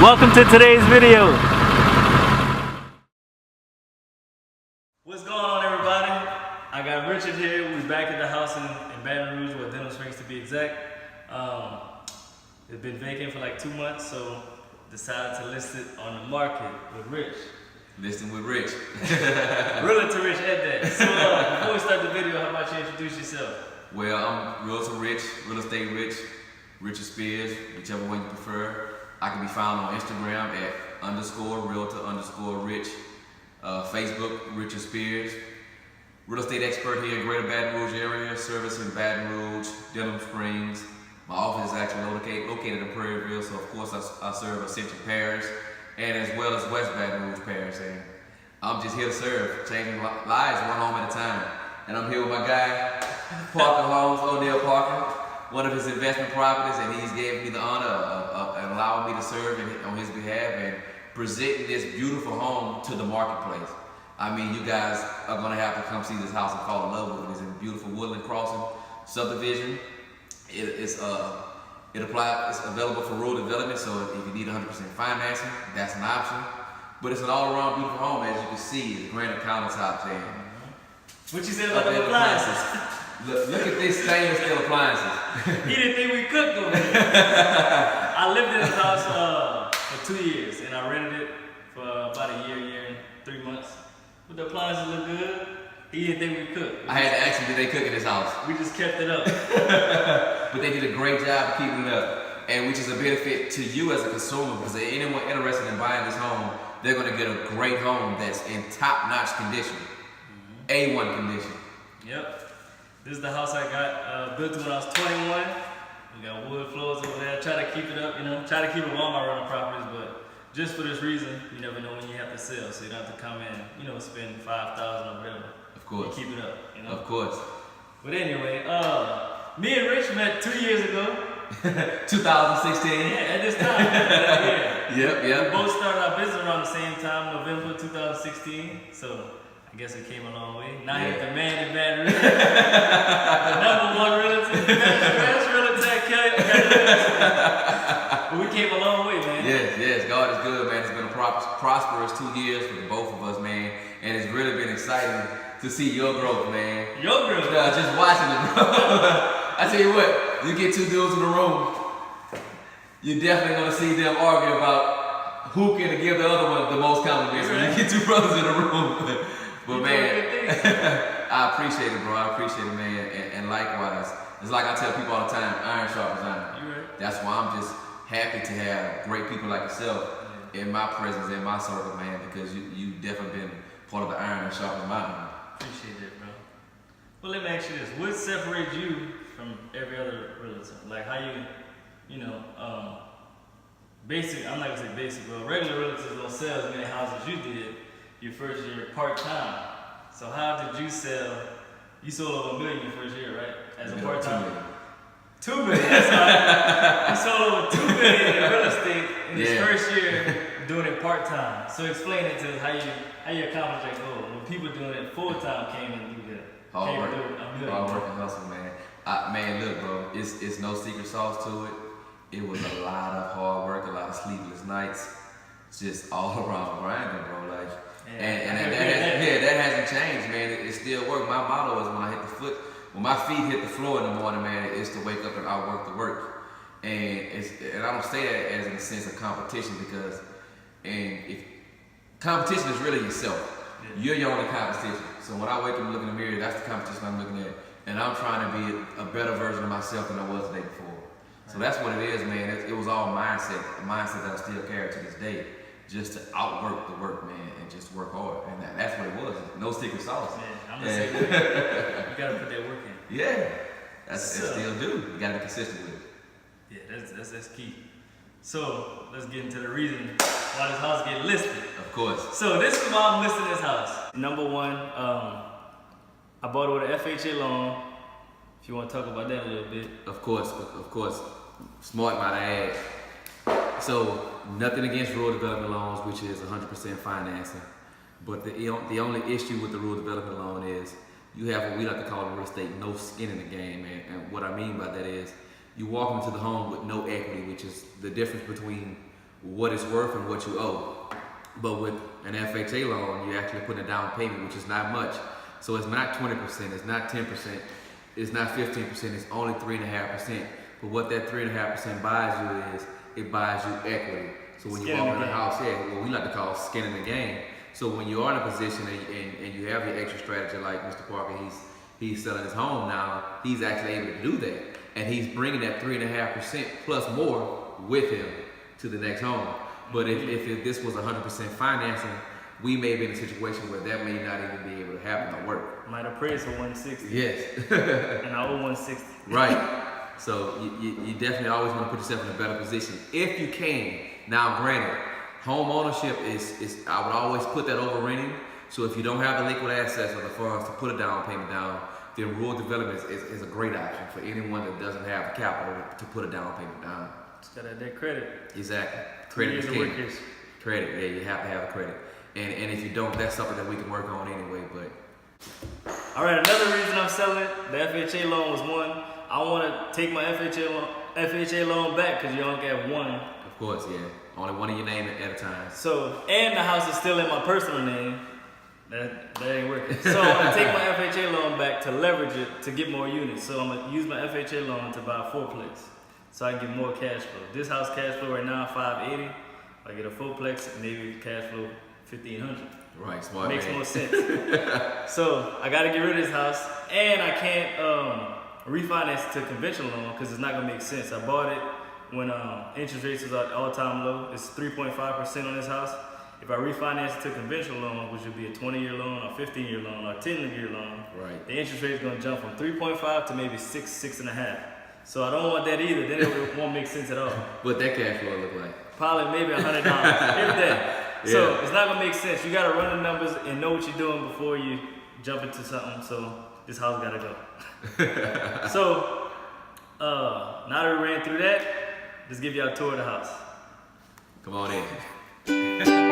Welcome to today's video. What's going on, everybody? I got Richard here. We're back at the house in Baton Rouge, or Denham Springs to be exact. It's been vacant for like 2 months, so decided to list it on the market with Rich. Listing with Rich. Realtor Rich at that. So before we start the video, how about you introduce yourself? Well, I'm Realtor Rich, Real Estate Rich, Richard Spears, whichever one you prefer. I can be found on Instagram at _Realtor_Rich, Facebook, Richard Spears. Real estate expert here in Greater Baton Rouge area, servicing Baton Rouge, Denham Springs. My office is actually located in Prairieville, so of course I serve Ascension Parish, and as well as West Baton Rouge Parish. And I'm just here to serve, changing lives one home at a time. And I'm here with my guy, Parker Homes, Oneil Parker, one of his investment properties, and he's gave me the honor of allowing me to serve on his behalf and presenting this beautiful home to the marketplace. I mean, you guys are gonna have to come see this house and fall in love with it. It's in beautiful Woodland Crossing subdivision. It's available for rural development, so if you need 100% financing, that's an option. But it's an all-around beautiful home, as you can see. It's granite countertops and what you said about the appliances? Look at these stainless steel appliances. He didn't think we could go there. I lived in this house for 2 years, and I rented it for about a year and 3 months. But the appliances look good. He didn't think we could. I had to ask him, did they cook in this house? We just kept it up. But they did a great job of keeping it up, and which is a benefit to you as a consumer, because anyone interested in buying this home, they're going to get a great home that's in top-notch condition, A1 condition. Yep. This is the house I got built when I was 21. We got wood floors over there. Try to keep it up, try to keep it all my rental properties, but just for this reason, you never know when you have to sell, so you don't have to come in, spend $5,000 or whatever. Of course. You keep it up, Of course. But anyway, me and Rich met 2 years ago. 2016. Yeah, at this time. Yeah. Yep. We both started our business around the same time, November 2016. So I guess it came a long way. Now he's the man in Baton Rouge. The #1 realtor. Best realtor at But we came a long way, man. Yes. God is good, man. It's been a prosperous 2 years for both of us, man. And it's really been exciting to see your growth, man. Your growth? Just watching it, bro. I tell you what, you get two dudes in the room, you're definitely going to see them argue about who can give the other one the most compliments. When you get two brothers in the room. But man, I appreciate it, bro. I appreciate it, man. And likewise, it's like I tell people all the time, iron sharpens iron. That's why I'm just happy to have great people like yourself in my presence, in my circle, man, because you definitely been part of the iron that sharpens my iron. Appreciate that, bro. Well, let me ask you this. What separates you from every other realtor? Like how basic, I'm not gonna say basic, but regular realtors don't sell as many houses you did your first year part-time. So how did you sell? You sold over $1 million your first year, right? As a part-time? $2 million. That's right. You sold over $2 million in real estate in his first year doing it part-time. So explain it to us how you accomplish that goal. When people doing it full-time came and do that. Hard work and hustle, man. Man, look, bro, it's no secret sauce to it. It was a lot of hard work, a lot of sleepless nights, just all around grinding, bro. Like, that hasn't changed, man. It still works. My motto is when my feet hit the floor in the morning, man, it's to wake up and outwork the work. And I don't say that as in a sense of competition, because if competition is really yourself. You're your only competition. So when I wake up and look in the mirror, that's the competition I'm looking at. And I'm trying to be a better version of myself than I was the day before. So that's what it is, man. It was all mindset, a mindset that I still carry to this day. Just to outwork the work, man, and just work hard. And that's what it was. No secret sauce. Yeah, I'm gonna say that. You gotta put that work in. Yeah. That's still do. You gotta be consistent with it. Yeah, that's key. So let's get into the reason why this house get listed. Of course. So this is why I'm listing this house. Number one, I bought it with an FHA loan. If you want to talk about that a little bit. Of course. Smart, might I add. So nothing against rural development loans, which is 100% financing. But the only issue with the rural development loan is you have what we like to call in real estate no skin in the game. And what I mean by that is you walk into the home with no equity, which is the difference between what it's worth and what you owe. But with an FHA loan, you're actually putting a down payment, which is not much. So it's not 20%, it's not 10%, it's not 15%, it's only 3.5%. But what that 3.5% buys you is, it buys you equity. So when you walk in the house, what we like to call skin in the game. So when you are in a position and you have your extra strategy, like Mr. Parker, he's selling his home now, he's actually able to do that. And he's bringing that 3.5% plus more with him to the next home. But if this was 100% financing, we may be in a situation where that may not even be able to happen or work. Might appraise for 160. Yes. And I owe 160. Right. So you definitely always want to put yourself in a better position if you can. Now, granted, home ownership is I would always put that over renting. So if you don't have the liquid assets or the funds to put a down payment down, then rural development is a great option for anyone that doesn't have the capital to put a down payment down. Just gotta have that credit. Exactly. Credit is king. Credit, yeah, you have to have a credit. And if you don't, that's something that we can work on anyway. But all right, another reason I'm selling it, the FHA loan was one. I want to take my FHA loan back because you only get one. Of course, yeah. Only one in your name at a time. So, and the house is still in my personal name. That ain't working. So I'm gonna take my FHA loan back to leverage it to get more units. So I'm gonna use my FHA loan to buy a fourplex, so I can get more cash flow. This house cash flow right now $580. If I get a fourplex, maybe cash flow $1,500. Right, smart. Makes more sense. So I got to get rid of this house, and I can't refinance to conventional loan because it's not gonna make sense. I bought it when interest rates was at all-time low. It's 3.5% on this house. If I refinance it to conventional loan, which would be a 20-year loan, or 15-year loan, or 10-year loan, right, the interest rate is going to jump from 3.5 to maybe 6.5. So I don't want that either. Then it won't make sense at all. What that cash flow look like? Probably maybe $100, if that. Yeah. So it's not going to make sense. You got to run the numbers and know what you're doing before you jump into something. So this house got to go. So now that we ran through that, let's give y'all a tour of the house. Come on in.